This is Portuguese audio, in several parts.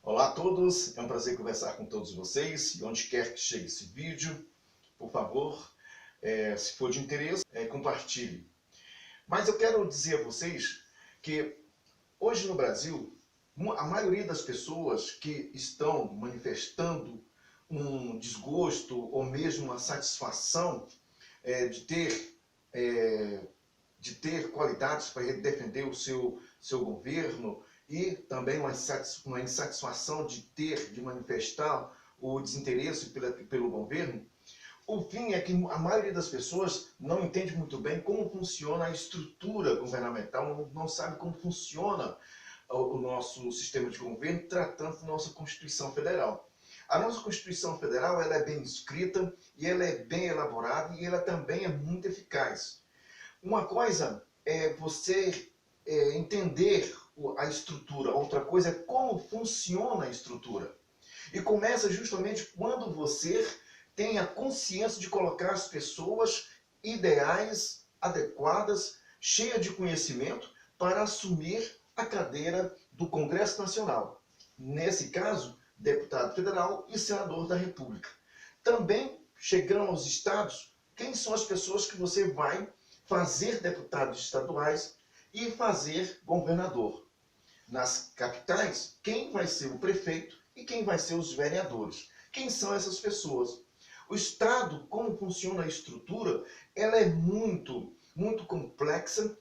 Olá a todos, é um prazer conversar com todos vocês e onde quer que chegue esse vídeo, por favor, se for de interesse, compartilhe. Mas eu quero dizer a vocês que hoje no Brasil, a maioria das pessoas que estão manifestando um desgosto ou mesmo uma satisfação de ter qualidades para defender o seu governo e também uma insatisfação de manifestar o desinteresse pelo governo, o fim é que a maioria das pessoas não entende muito bem como funciona a estrutura governamental, não sabe como funciona o nosso sistema de governo, tratando da nossa Constituição Federal. A nossa Constituição Federal ela é bem escrita, e ela é bem elaborada, e ela também é muito eficaz. Uma coisa é você entender a estrutura, outra coisa é como funciona a estrutura. E começa justamente quando você tem a consciência de colocar as pessoas ideais, adequadas, cheias de conhecimento para assumir a cadeira do Congresso Nacional. Nesse caso, deputado federal e senador da República. Também, chegando aos estados, quem são as pessoas que você vai fazer deputados estaduais e fazer governador? Nas capitais, quem vai ser o prefeito e quem vai ser os vereadores? Quem são essas pessoas? O Estado, como funciona a estrutura, ela é muito complexa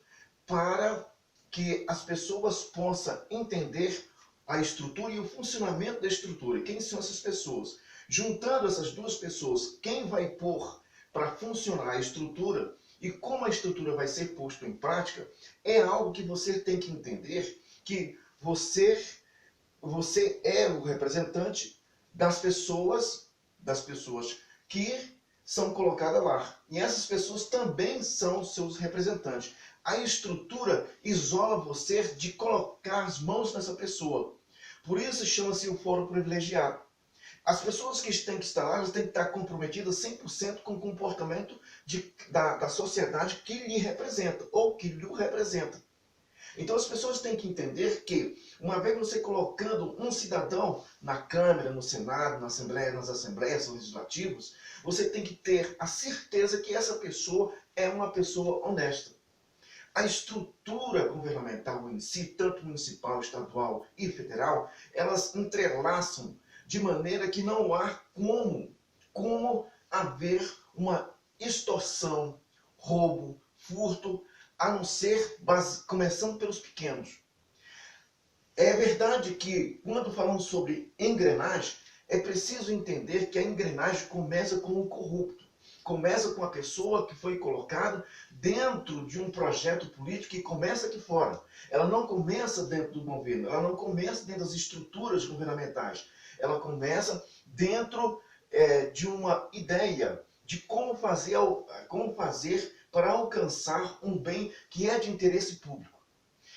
para que as pessoas possam entender a estrutura e o funcionamento da estrutura. Quem são essas pessoas? Juntando essas duas pessoas, quem vai pôr para funcionar a estrutura e como a estrutura vai ser posta em prática, é algo que você tem que entender que você é o representante das pessoas que são colocadas lá. E essas pessoas também são seus representantes. A estrutura isola você de colocar as mãos nessa pessoa. Por isso chama-se o foro privilegiado. As pessoas que têm que estar lá, elas têm que estar comprometidas 100% com o comportamento da sociedade que lhe representa, ou que lhe representa. Então as pessoas têm que entender que, uma vez você colocando um cidadão na Câmara, no Senado, nas assembleias legislativas, você tem que ter a certeza que essa pessoa é uma pessoa honesta. A estrutura governamental em si, tanto municipal, estadual e federal, elas entrelaçam de maneira que não há como haver uma extorsão, roubo, furto, a não ser começando pelos pequenos. É verdade que, quando falamos sobre engrenagem, é preciso entender que a engrenagem começa com o corrupto. Começa com a pessoa que foi colocada dentro de um projeto político que começa aqui fora. Ela não começa dentro do governo, ela não começa dentro das estruturas governamentais. Ela começa dentro de uma ideia de como fazer para alcançar um bem que é de interesse público.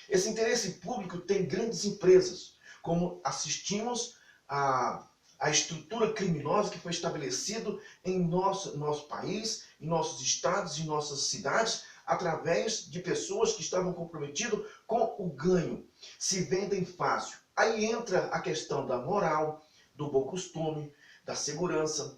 Esse interesse público tem grandes empresas, como assistimos a estrutura criminosa que foi estabelecida em nosso país, em nossos estados, em nossas cidades, através de pessoas que estavam comprometidas com o ganho. Se vendem fácil. Aí entra a questão da moral, do bom costume, da segurança.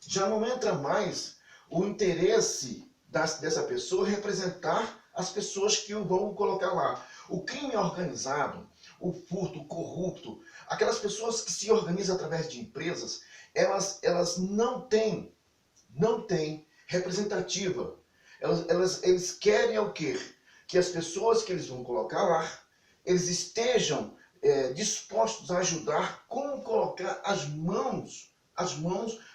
Já não entra mais o interesse dessa pessoa representar as pessoas que o vão colocar lá. O crime organizado, o furto, o corrupto, aquelas pessoas que se organizam através de empresas, elas não têm representativa. Eles querem o quê? Que as pessoas que eles vão colocar lá, eles estejam dispostos a ajudar como colocar as mãos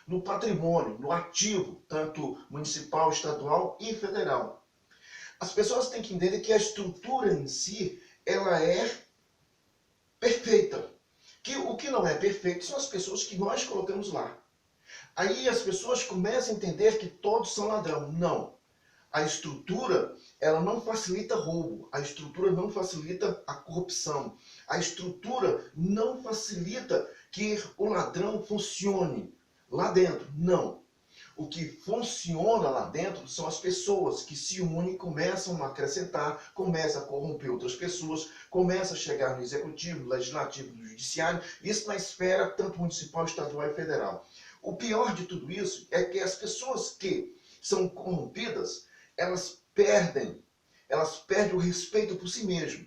no patrimônio, no ativo, tanto municipal, estadual e federal. As pessoas têm que entender que a estrutura em si, ela é perfeita. O que não é perfeito são as pessoas que nós colocamos lá. Aí as pessoas começam a entender que todos são ladrão. Não. A estrutura, ela não facilita roubo. A estrutura não facilita a corrupção. A estrutura não facilita que o ladrão funcione lá dentro. Não. O que funciona lá dentro são as pessoas que se unem, começam a acrescentar, começam a corromper outras pessoas, começam a chegar no executivo, no legislativo, no judiciário, isso na esfera tanto municipal, estadual e federal. O pior de tudo isso é que as pessoas que são corrompidas, elas perdem o respeito por si mesmas.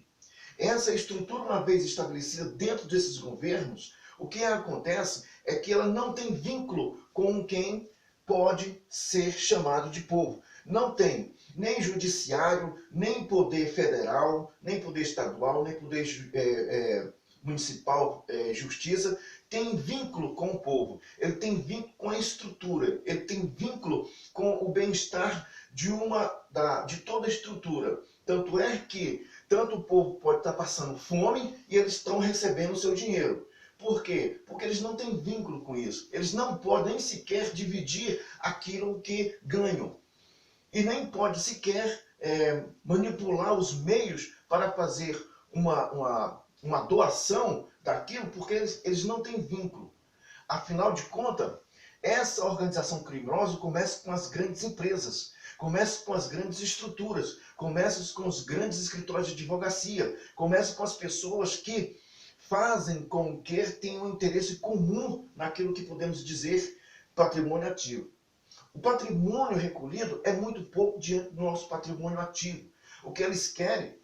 Essa estrutura, uma vez estabelecida dentro desses governos, o que acontece é que ela não tem vínculo com quem pode ser chamado de povo. Não tem nem judiciário, nem poder federal, nem poder estadual, nem poder municipal, justiça, tem vínculo com o povo. Ele tem vínculo com a estrutura, ele tem vínculo com o bem-estar de toda a estrutura. Tanto é que tanto o povo pode estar passando fome e eles estão recebendo o seu dinheiro. Por quê? Porque eles não têm vínculo com isso. Eles não podem sequer dividir aquilo que ganham. E nem podem sequer manipular os meios para fazer uma doação daquilo, porque eles não têm vínculo. Afinal de contas, essa organização criminosa começa com as grandes empresas, começa com as grandes estruturas, começa com os grandes escritórios de advocacia, começa com as pessoas que fazem com que tenham um interesse comum naquilo que podemos dizer patrimônio ativo. O patrimônio recolhido é muito pouco diante do nosso patrimônio ativo. O que eles querem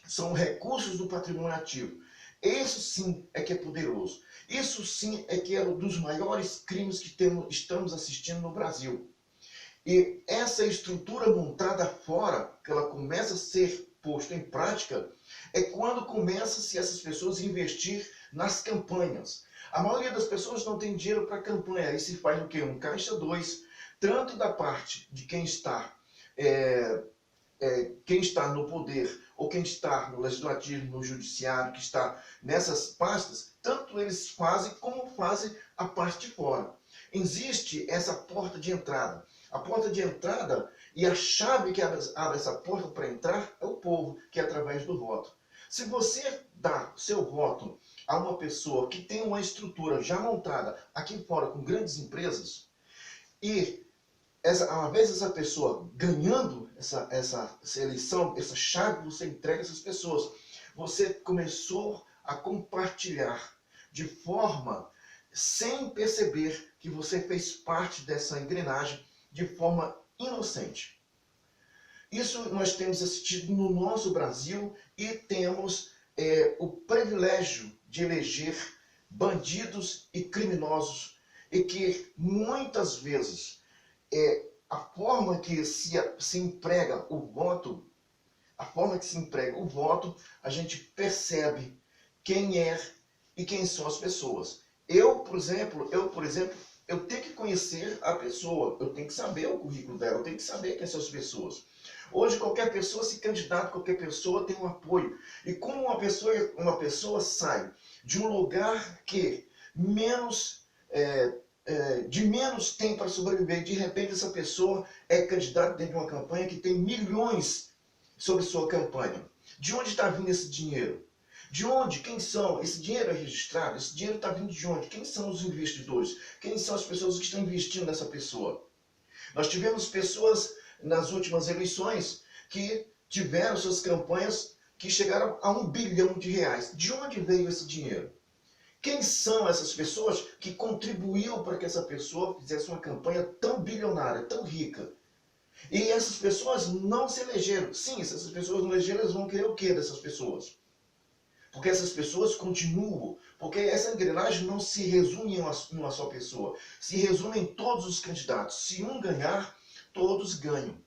são recursos do patrimônio ativo. Isso sim é que é poderoso. Isso sim é que é um dos maiores crimes que estamos assistindo no Brasil. E essa estrutura montada fora, que ela começa a ser posta em prática, é quando começa-se essas pessoas a investir nas campanhas. A maioria das pessoas não tem dinheiro para campanha. Aí se faz o quê? Um caixa 2, tanto da parte de quem está no poder, ou quem está no legislativo, no judiciário, que está nessas pastas, tanto eles fazem como fazem a parte de fora. Existe essa porta de entrada. A porta de entrada e a chave que abre essa porta para entrar é o povo, que é através do voto. Se você dá seu voto a uma pessoa que tem uma estrutura já montada aqui fora com grandes empresas, e uma vez essa pessoa ganhando essa eleição, essa chave você entrega a essas pessoas, você começou a compartilhar de forma sem perceber que você fez parte dessa engrenagem de forma inocente. Isso nós temos assistido no nosso Brasil e temos o privilégio de eleger bandidos e criminosos e que muitas vezes a forma que se emprega o voto, a gente percebe quem é e quem são as pessoas. Eu, por exemplo, eu tenho que conhecer a pessoa, eu tenho que saber o currículo dela, eu tenho que saber quem são as pessoas. Hoje qualquer pessoa se candidata, qualquer pessoa tem um apoio. E como uma pessoa sai de um lugar que de menos tem para sobreviver, de repente essa pessoa é candidata dentro de uma campanha que tem milhões sobre sua campanha. De onde está vindo esse dinheiro? De onde? Quem são? Esse dinheiro é registrado? Esse dinheiro está vindo de onde? Quem são os investidores? Quem são as pessoas que estão investindo nessa pessoa? Nós tivemos pessoas nas últimas eleições que tiveram suas campanhas que chegaram a R$1 bilhão. De onde veio esse dinheiro? Quem são essas pessoas que contribuíram para que essa pessoa fizesse uma campanha tão bilionária, tão rica? E essas pessoas não se elegeram. Sim, se essas pessoas não elegeram, elas vão querer o quê dessas pessoas? Porque essas pessoas continuam. Porque essa engrenagem não se resume em uma só pessoa. Se resume em todos os candidatos. Se um ganhar, todos ganham.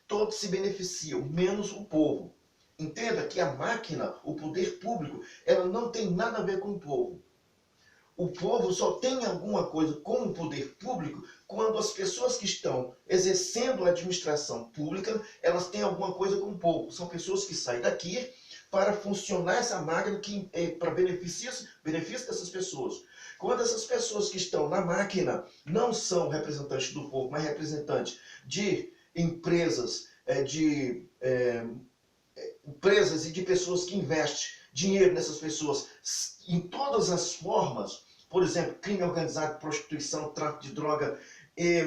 Todos se beneficiam, menos o povo. Entenda que a máquina, o poder público, ela não tem nada a ver com o povo. O povo só tem alguma coisa com o poder público quando as pessoas que estão exercendo a administração pública, elas têm alguma coisa com o povo. São pessoas que saem daqui para funcionar essa máquina para benefício dessas pessoas. Quando essas pessoas que estão na máquina não são representantes do povo, mas representantes de empresas, empresas e de pessoas que investem dinheiro nessas pessoas em todas as formas, por exemplo, crime organizado, prostituição, tráfico de droga,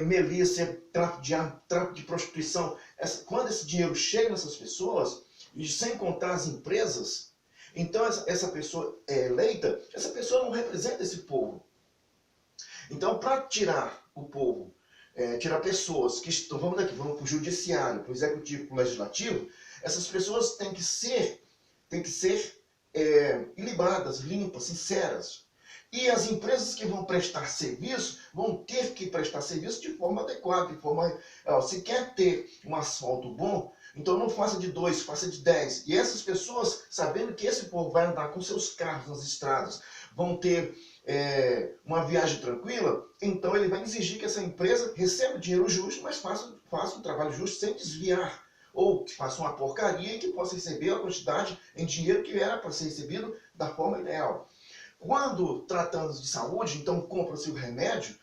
milícia, tráfico de arma, tráfico de prostituição. Quando esse dinheiro chega nessas pessoas, e sem contar as empresas, então essa pessoa é eleita, essa pessoa não representa esse povo. Então, para tirar o povo, tirar pessoas que estão, vamos para o judiciário, para o executivo, para o legislativo, essas pessoas têm que ser ilibadas, limpas, sinceras. E as empresas que vão prestar serviço vão ter que prestar serviço de forma adequada, se quer ter um asfalto bom, então não faça de 2, faça de 10. E essas pessoas, sabendo que esse povo vai andar com seus carros nas estradas, vão ter uma viagem tranquila, então ele vai exigir que essa empresa receba o dinheiro justo, mas faça um trabalho justo sem desviar. Ou que faça uma porcaria e que possa receber a quantidade em dinheiro que era para ser recebido da forma ideal. Quando tratando de saúde, então compra-se remédio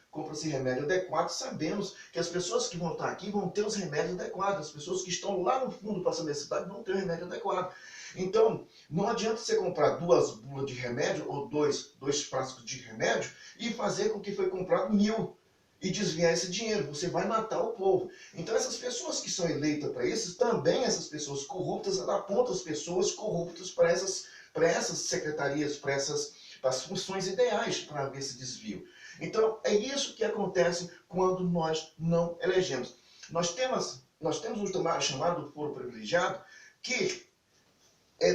adequado, sabemos que as pessoas que vão estar aqui vão ter os remédios adequados, as pessoas que estão lá no fundo passando necessidade vão ter o remédio adequado. Então, não adianta você comprar 2 bulas de remédio ou dois frascos de remédio e fazer com que foi comprado 1000 e desviar esse dinheiro. Você vai matar o povo. Então, essas pessoas que são eleitas para isso, também essas pessoas corruptas, ela aponta as pessoas corruptas para essas secretarias, para as funções ideais para haver esse desvio. Então, é isso que acontece quando nós não elegemos. Nós temos um chamado foro privilegiado, que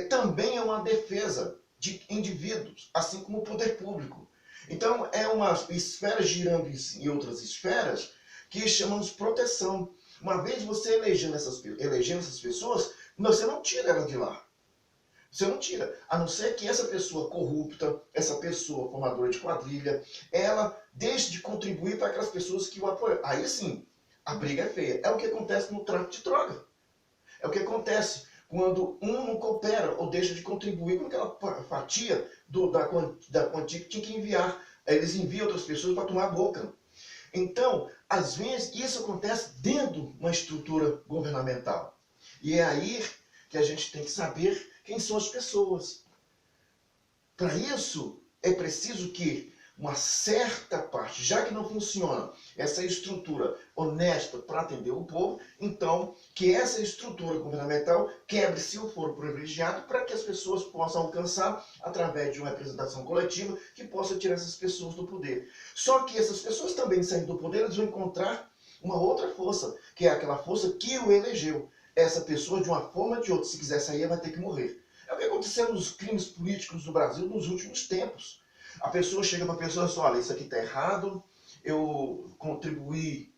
também é uma defesa de indivíduos, assim como o poder público. Então, é uma esfera girando em outras esferas que chamamos proteção. Uma vez você elegendo essas pessoas, você não tira ela de lá. Você não tira, a não ser que essa pessoa corrupta, essa pessoa formadora de quadrilha, ela deixe de contribuir para aquelas pessoas que o apoiam. Aí sim, a briga é feia. É o que acontece no tráfico de droga. É o que acontece quando um não coopera ou deixa de contribuir com aquela fatia da quantia que tinha que enviar. Eles enviam outras pessoas para tomar a boca. Então, às vezes, isso acontece dentro de uma estrutura governamental. E é aí que a gente tem que saber quem são as pessoas. Para isso, é preciso que uma certa parte, já que não funciona essa estrutura honesta para atender o povo, então que essa estrutura governamental quebre-se o foro privilegiado para que as pessoas possam alcançar, através de uma representação coletiva, que possa tirar essas pessoas do poder. Só que essas pessoas também saindo do poder, eles vão encontrar uma outra força, que é aquela força que o elegeu. Essa pessoa, de uma forma ou de outra, se quiser sair, vai ter que morrer. É o que aconteceu nos crimes políticos do Brasil nos últimos tempos. A pessoa chega para a pessoa e diz, olha, isso aqui está errado, eu contribuí,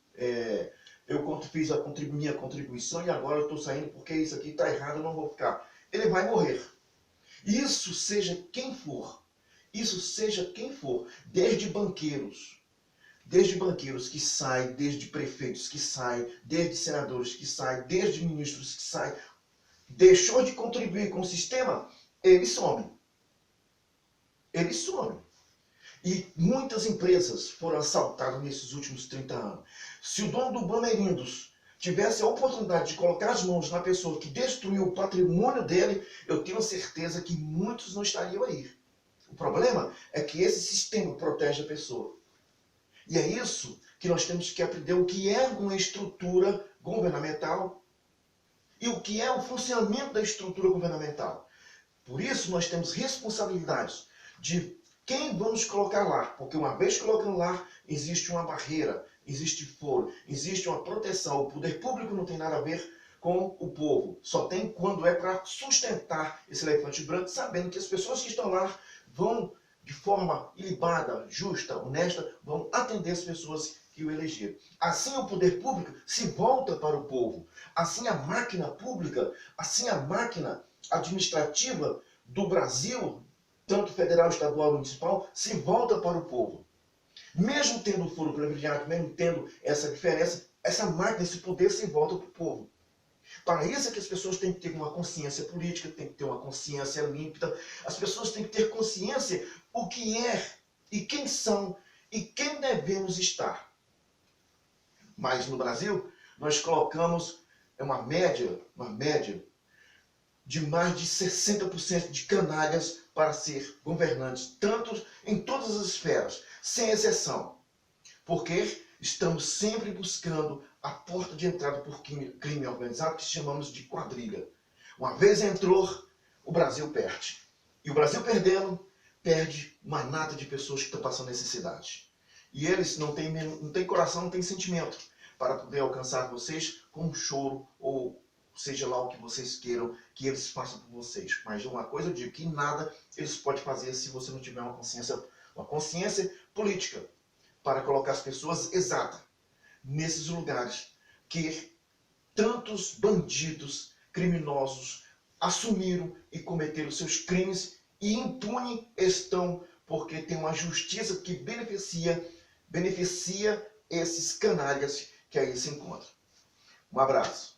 eu fiz minha contribuição e agora eu estou saindo porque isso aqui está errado, eu não vou ficar. Ele vai morrer. Isso seja quem for, desde banqueiros que saem, desde prefeitos que saem, desde senadores que saem, desde ministros que saem, deixou de contribuir com o sistema, ele some. Ele some. E muitas empresas foram assaltadas nesses últimos 30 anos. Se o dono do Bamerindos tivesse a oportunidade de colocar as mãos na pessoa que destruiu o patrimônio dele, eu tenho certeza que muitos não estariam aí. O problema é que esse sistema protege a pessoa. E é isso que nós temos que aprender, o que é uma estrutura governamental e o que é o funcionamento da estrutura governamental. Por isso nós temos responsabilidades de quem vamos colocar lá, porque uma vez colocando lá, existe uma barreira, existe foro, existe uma proteção. O poder público não tem nada a ver com o povo, só tem quando é para sustentar esse elefante branco, sabendo que as pessoas que estão lá vão, de forma ilibada, justa, honesta, vão atender as pessoas que o elegeram. Assim o poder público se volta para o povo. Assim a máquina pública, assim a máquina administrativa do Brasil, tanto federal, estadual, municipal, se volta para o povo. Mesmo tendo o foro privilegiado, mesmo tendo essa diferença, essa máquina, esse poder se volta para o povo. Para isso é que as pessoas têm que ter uma consciência política, têm que ter uma consciência límpida, as pessoas têm que ter consciência o que é e quem são e quem devemos estar. Mas no Brasil, nós colocamos uma média de mais de 60% de canalhas para ser governantes, tanto em todas as esferas, sem exceção. Porque estamos sempre buscando a porta de entrada por crime organizado, que chamamos de quadrilha. Uma vez entrou, o Brasil perde. E o Brasil perdendo, perde uma nata de pessoas que estão passando necessidade. E eles não têm coração, não têm sentimento para poder alcançar vocês com um choro ou seja lá o que vocês queiram que eles façam por vocês. Mas uma coisa eu digo, que nada eles podem fazer se você não tiver uma consciência política para colocar as pessoas exatas nesses lugares que tantos bandidos, criminosos assumiram e cometeram seus crimes e impune estão porque tem uma justiça que beneficia esses canalhas que aí se encontram. Um abraço.